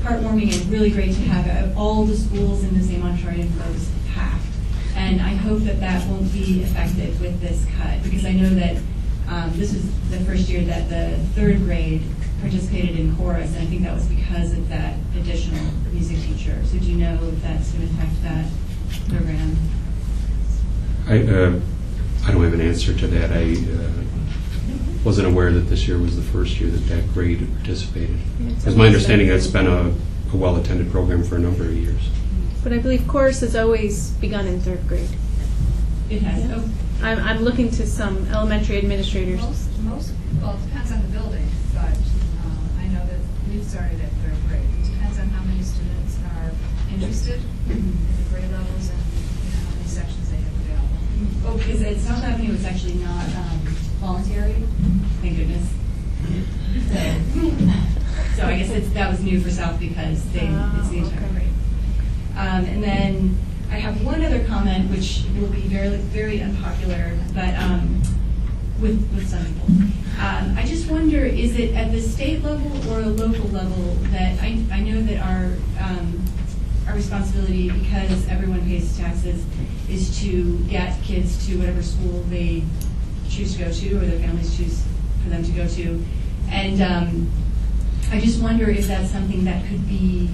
Speaker 17: heartwarming and really great to have all the schools in the same auditorium was packed. And I hope that that won't be affected with this cut, because I know that this is the first year that the 3rd grade participated in chorus, and I think that was because of that additional music teacher. So do you know if that's going to affect that program?
Speaker 12: I don't have an answer to that. I wasn't aware that this year was the first year that grade had participated. It's my understanding that it's been a well-attended program for a number of years.
Speaker 1: But I believe chorus has always begun in 3rd grade.
Speaker 17: It has.
Speaker 1: Yeah. I'm looking to some elementary administrators.
Speaker 18: Well, it depends on the building, but I know that we've started at 3rd grade. It depends on how many students are interested at the grade levels and how many sections they have available.
Speaker 17: Oh, because at South Avenue it's actually not voluntary. Thank goodness. So I guess that was new for South because it's the entire grade. And then I have one other comment, which will be very, very unpopular, but with some people. I just wonder, is it at the state level or a local level that I know that our responsibility, because everyone pays taxes, is to get kids to whatever school they choose to go to, or their families choose for them to go to. And I just wonder if that's something that could be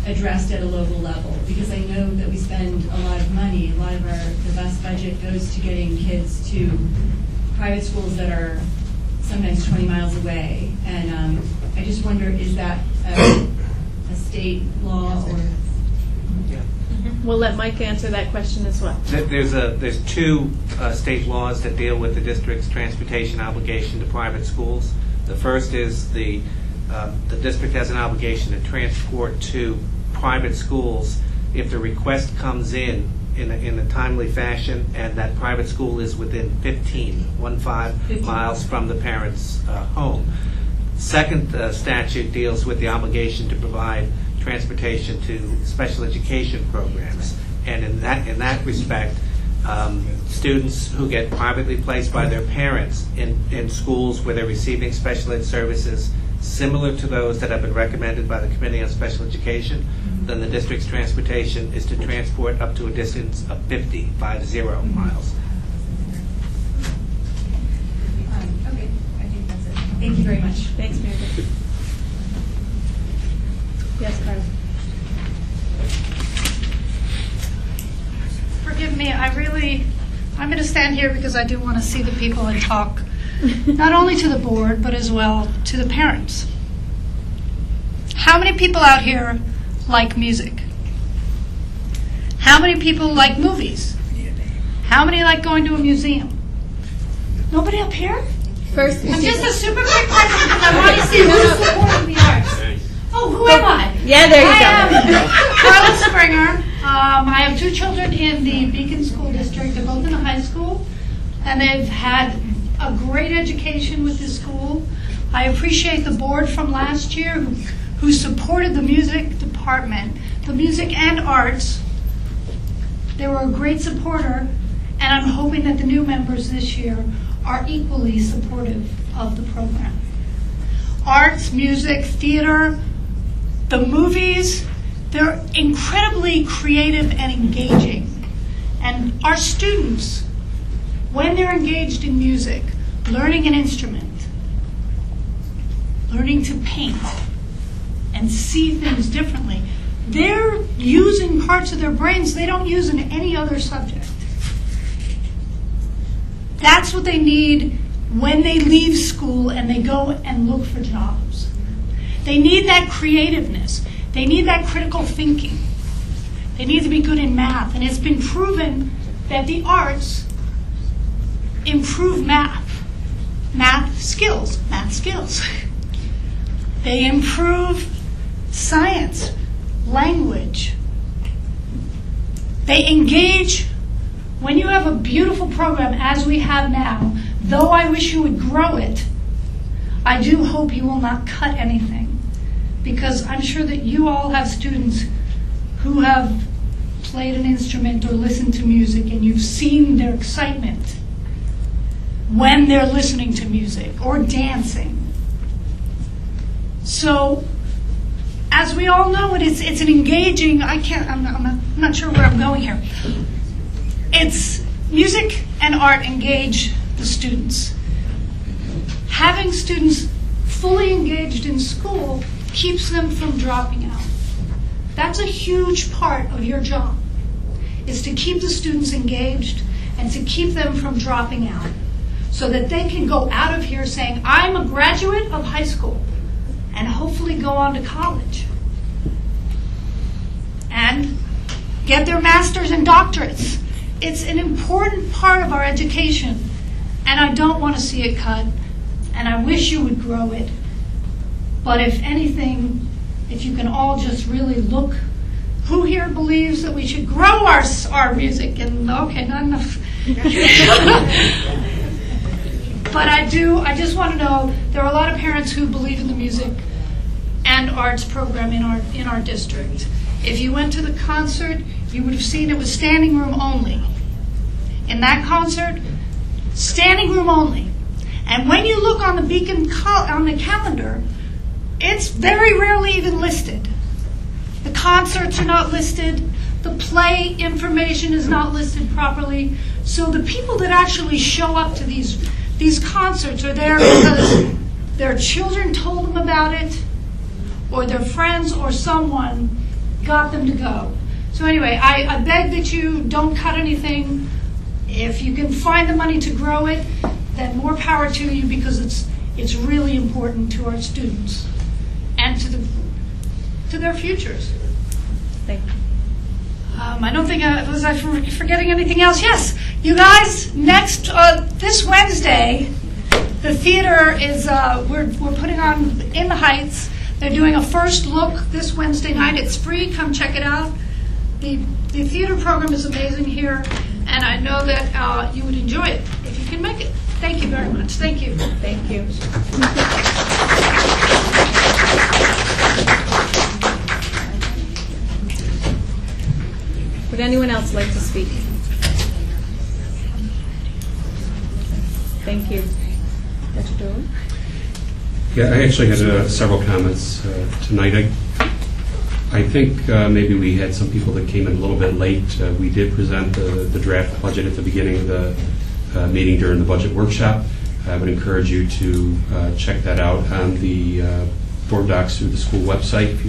Speaker 17: addressed at a local level, because I know that we spend a lot of money. A lot of the bus budget goes to getting kids to private schools that are sometimes 20 miles away. And I just wonder, is that a state law or?
Speaker 1: We'll let Mike answer that question as well.
Speaker 16: There's two state laws that deal with the district's transportation obligation to private schools. The first is the district has an obligation to transport to private schools if the request comes in a timely fashion, and that private school is within 15 miles from the parent's home. Second statute deals with the obligation to provide transportation to special education programs, and in that respect, students who get privately placed by their parents in schools where they're receiving special ed services similar to those that have been recommended by the Committee on Special Education, then the district's transportation is to transport up to a distance of 50 miles.
Speaker 17: Okay, I think that's it. Thank you very much.
Speaker 1: Thanks, Meredith. Yes, Carla.
Speaker 19: Forgive me, I'm going to stand here because I do want to see the people and talk, not only to the board, but as well to the parents. How many people out here like music? How many people like movies? How many like going to a museum? Nobody up here?
Speaker 1: First,
Speaker 19: I'm just a super quick question because I want to see who's supporting the arts. Oh, who am I?
Speaker 1: Yeah, there you go.
Speaker 19: I am Carla Springer. I have two children in the Beacon School District. They're both in the high school, and they've had a great education with this school. I appreciate the board from last year who supported the music department, the music and arts. They were a great supporter, and I'm hoping that the new members this year are equally supportive of the program. Arts, music, theater, the movies, they're incredibly creative and engaging. And our students, when they're engaged in music, learning an instrument, learning to paint, and see things differently, they're using parts of their brains they don't use in any other subject. That's what they need when they leave school and they go and look for jobs. They need that creativeness. They need that critical thinking. They need to be good in math. And it's been proven that the arts improve math skills. They improve science, language. They engage. When you have a beautiful program as we have now, though I wish you would grow it, I do hope you will not cut anything, because I'm sure that you all have students who have played an instrument or listened to music, and you've seen their excitement when they're listening to music or dancing. So, as we all know, it's an engaging, I'm not sure where I'm going here. It's music and art engage the students. Having students fully engaged in school keeps them from dropping out. That's a huge part of your job, is to keep the students engaged and to keep them from dropping out, so that they can go out of here saying, I'm a graduate of high school, and hopefully go on to college and get their masters and doctorates. It's an important part of our education, and I don't want to see it cut, and I wish you would grow it. But if anything, if you can all just really look, who here believes that we should grow our music? And okay, not enough. But I just want to know, there are a lot of parents who believe in the music and arts program in our district. If you went to the concert, you would have seen it was standing room only. In that concert, standing room only. And when you look on the Beacon on the calendar, it's very rarely even listed. The concerts are not listed. The play information is not listed properly. So the people that actually show up to these concerts are there because their children told them about it, or their friends or someone got them to go. So anyway, I beg that you don't cut anything. If you can find the money to grow it, then more power to you, because it's really important to our students and to their futures.
Speaker 1: Thank you.
Speaker 19: I don't think was I forgetting anything else? Yes, you guys. Next this Wednesday, the theater is we're putting on In the Heights. They're doing a first look this Wednesday night. It's free. Come check it out. The theater program is amazing here, and I know that you would enjoy it if you can make it. Thank you very much. Thank you.
Speaker 1: Thank you. Would anyone else like to speak? Thank you. Dr. Dolan?
Speaker 12: Yeah, I actually had several comments tonight. I think maybe we had some people that came in a little bit late. We did present the draft budget at the beginning of the meeting during the budget workshop. I would encourage you to check that out on the board docs through the school website,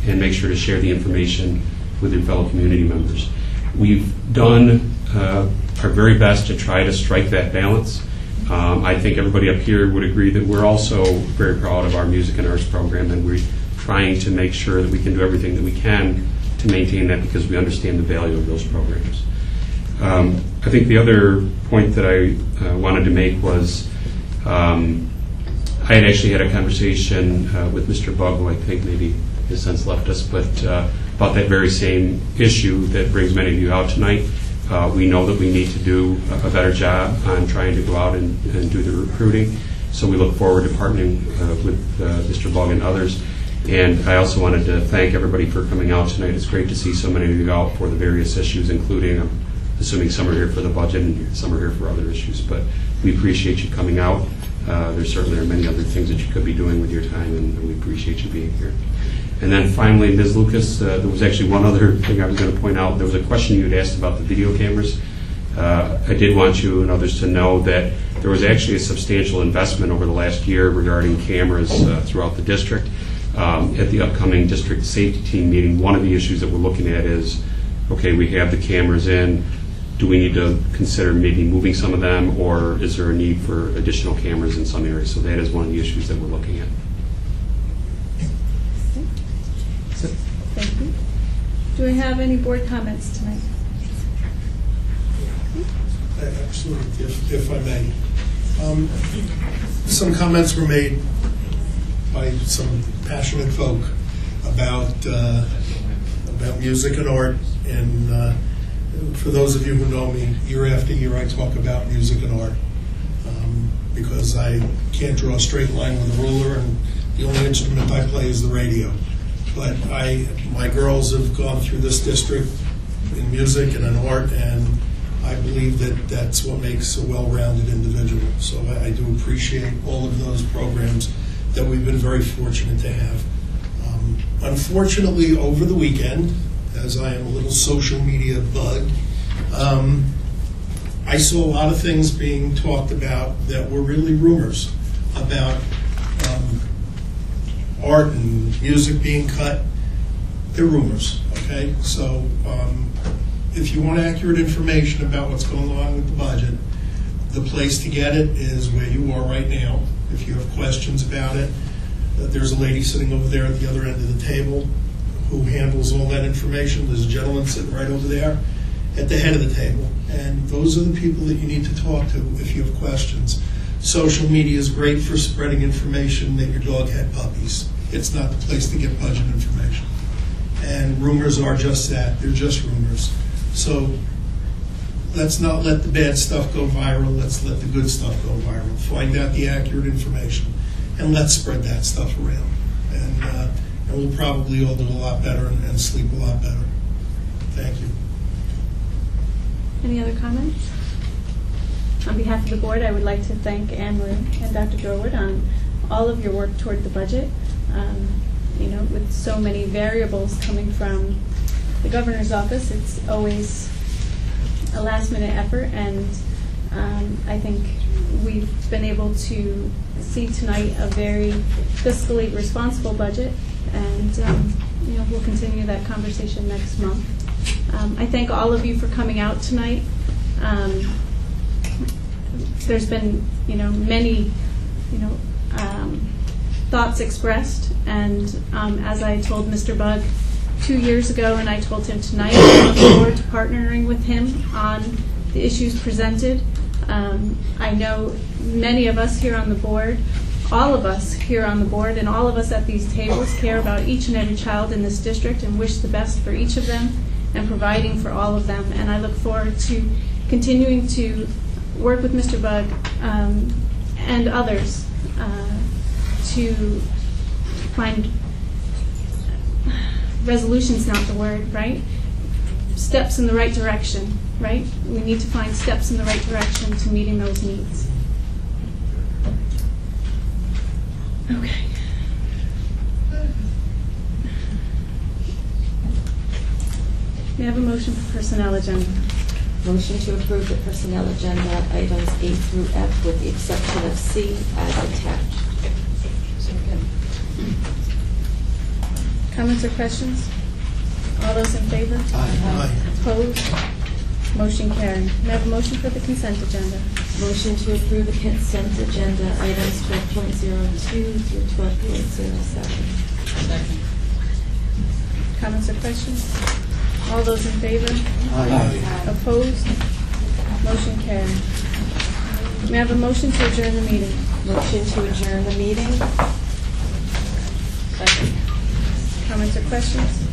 Speaker 12: and make sure to share the information with your fellow community members. We've done our very best to try to strike that balance. I think everybody up here would agree that we're also very proud of our music and arts program, and we're trying to make sure that we can do everything that we can to maintain that, because we understand the value of those programs. I think the other point that I wanted to make was I had actually had a conversation with Mr. Bug, who I think maybe has since left us, but about that very same issue that brings many of you out tonight. We know that we need to do a better job on trying to go out and do the recruiting. So we look forward to partnering with Mr. Bug and others. And I also wanted to thank everybody for coming out tonight. It's great to see so many of you out for the various issues, including, I'm assuming some are here for the budget and some are here for other issues. But we appreciate you coming out. There certainly are many other things that you could be doing with your time, and we appreciate you being here. And then finally, Ms. Lucas, there was actually one other thing I was going to point out. There was a question you had asked about the video cameras. I did want you and others to know that there was actually a substantial investment over the last year regarding cameras throughout the district. At the upcoming district safety team meeting, one of the issues that we're looking at is, okay, we have the cameras in. Do we need to consider maybe moving some of them, or is there a need for additional cameras in some areas? So that is one of the issues that we're looking at.
Speaker 1: Thank you. Do we have any board comments tonight?
Speaker 20: Absolutely, if I may. Some comments were made by some passionate folk about music and art, and for those of you who know me, year after year I talk about music and art, because I can't draw a straight line with a ruler, and the only instrument I play is the radio. But my girls have gone through this district in music and in art, and I believe that that's what makes a well-rounded individual. So I do appreciate all of those programs that we've been very fortunate to have. Unfortunately, over the weekend, as I am a little social media bug, I saw a lot of things being talked about that were really rumors about art and music being cut. They're rumors, okay? So if you want accurate information about what's going on with the budget, the place to get it is where you are right now. If you have questions about it, there's a lady sitting over there at the other end of the table who handles all that information. There's a gentleman sitting right over there at the head of the table. And those are the people that you need to talk to if you have questions. Social media is great for spreading information that your dog had puppies. It's not the place to get budget information. And rumors are just that. They're just rumors. So let's not let the bad stuff go viral. Let's let the good stuff go viral. Find out the accurate information, and let's spread that stuff around. And we'll probably all do a lot better and sleep a lot better. Thank you.
Speaker 1: Any other comments? On behalf of the board, I would like to thank Anne Marie and Dr. Dorward on all of your work toward the budget. With so many variables coming from the governor's office, it's always a last-minute effort, and I think we've been able to see tonight a very fiscally responsible budget, and we'll continue that conversation next month. I thank all of you for coming out tonight. There's been, many, thoughts expressed, and as I told Mr. Bugg 2 years ago, and I told him tonight, I look forward to partnering with him on the issues presented. I know many of us here on the board, all of us here on the board, and all of us at these tables care about each and every child in this district and wish the best for each of them and providing for all of them. And I look forward to continuing to work with Mr. Bugg and others to find resolution's not the word, right? Steps in the right direction, right? We need to find steps in the right direction to meeting those needs. Okay. May I have a motion for personnel agenda?
Speaker 2: Motion to approve the personnel agenda items A through F with the exception of C as attached.
Speaker 1: Comments or questions? All those in favor?
Speaker 20: Aye.
Speaker 1: Opposed? Motion carried. May I have a motion for the consent agenda?
Speaker 2: Motion to approve the consent agenda items 12.02 through 12.07.
Speaker 3: Second.
Speaker 1: Comments or questions? All those in favor?
Speaker 20: Aye.
Speaker 1: Opposed? Motion carried. May I have a motion to adjourn the meeting?
Speaker 2: Motion to adjourn the meeting.
Speaker 1: Comments or questions?